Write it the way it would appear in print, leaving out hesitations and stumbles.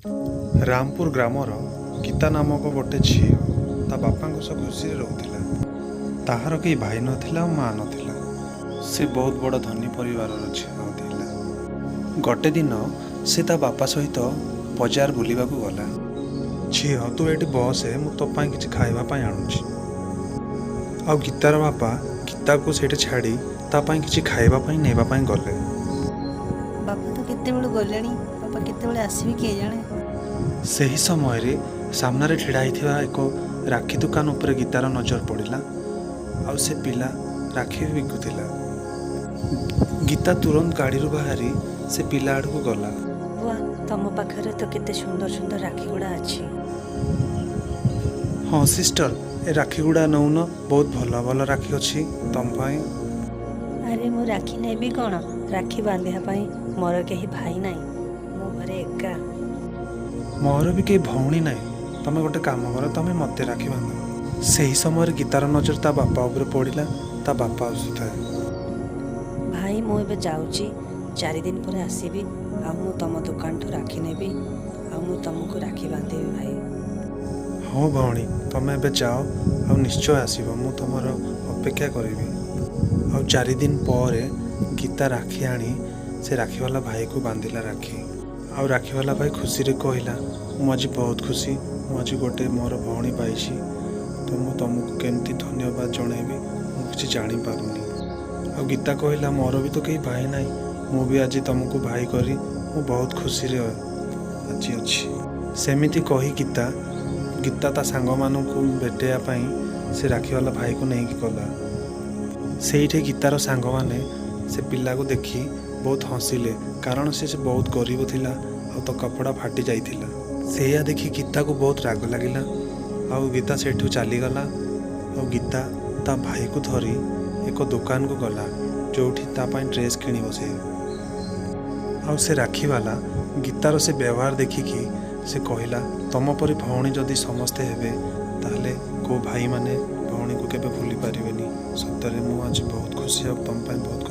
Rampur grammar Gita नामक गोटे झी ता बापा सह खुशी रोला। ताहार कई भाई नथिला और माँ नथिला। से बहुत बड़ धनी परिवार झील। गोटे दिन से ता बापा सहित बजार बुलवा गला। झील तू ये बसे मु तो कि खावाई आणुची। आ गीतार बापा गीता को से छाड़ी तापाई कि खावाई नेबाई गले। बापा तो केते बेलू गलेनी, बापा केते बेले आसीबे किए जाने। सही समय रे सामने ठिड़ा होइथिबा एक राखी दुकान उपरे गीतार नजर पड़िला। आउ से पिला राखी बिकुथिला। गीता तुरंत गाड़ी रू बाहरी से पिला आड़ को गला। बुआ तम पाखरे तो केते सुंदर सुंदर राखी गुड़ा अच्छी। हाँ सिस्टर, ए राखी गुड़ा नौन, बहुत भल भल राखी अच्छी तम पाई। अरे मु राखी नेबी कौन, राखी बांधिया पाई मोर केही भाई नाही, मो घरे एका। मोर भी कई भौणी नहीं। तमें गोटे काम कर, तमें मते राखी बांध। सही समय गीतार नजर ता बापा ऊपर पड़िला। ता बापा आसुଥାଏ। भाई मु एबे जाउची, 4 दिन पर आसीबी। आ मु तम दुकान ठो राखी नेबी, आ मु तुमको राखी बांधेबी भाई। हाँ भौणी, तमें एबे जाओ आ निश्चय आसीबो, मु तमर अपेक्षा करिबी। आ 4 दिन पर गीता राखी आनी से राखी वाला भाई को बांधिला राखी। आउ राखी वाला भाई खुशी रे कहला, मु आज बहुत खुशी, मु आज गोटे मोर भौणी पाइछि। तो मु तुमको केमती धन्यवाद जनइबी मु किछि जानि पारुनी। आ गीता कहला, मोर भी तो कई भाई नाही, मु भी आज तुमको भाई करी मु बहुत खुशी रे आज अछि। सेमिति कही गीता ता सांग मानू भेटेया पाई से राखी वाला भाई को नहीं गला। सेठे गीतार सांग माने से पिला को देखी बहुत हसिले, कारण से बहुत गरीब थिला आ तो कपड़ा फाटी जाइथिला। सेया देखी गीता को बहुत राग लगिला। आ गीता सेठू चली गला। आ गीता ता भाई को धरी एक दुकान को गला जोठी ता पाई ड्रेस किणी बसे। आ से राखी वाला गीतार से व्यवहार देखिकी से कहला, तम परी भौणी जदि समस्ते हेबे ताहले को भाई माने भौणी को केबे भूली पारिबेनी। सतरे मु आज बहुत खुशी और तुम पाई बहुत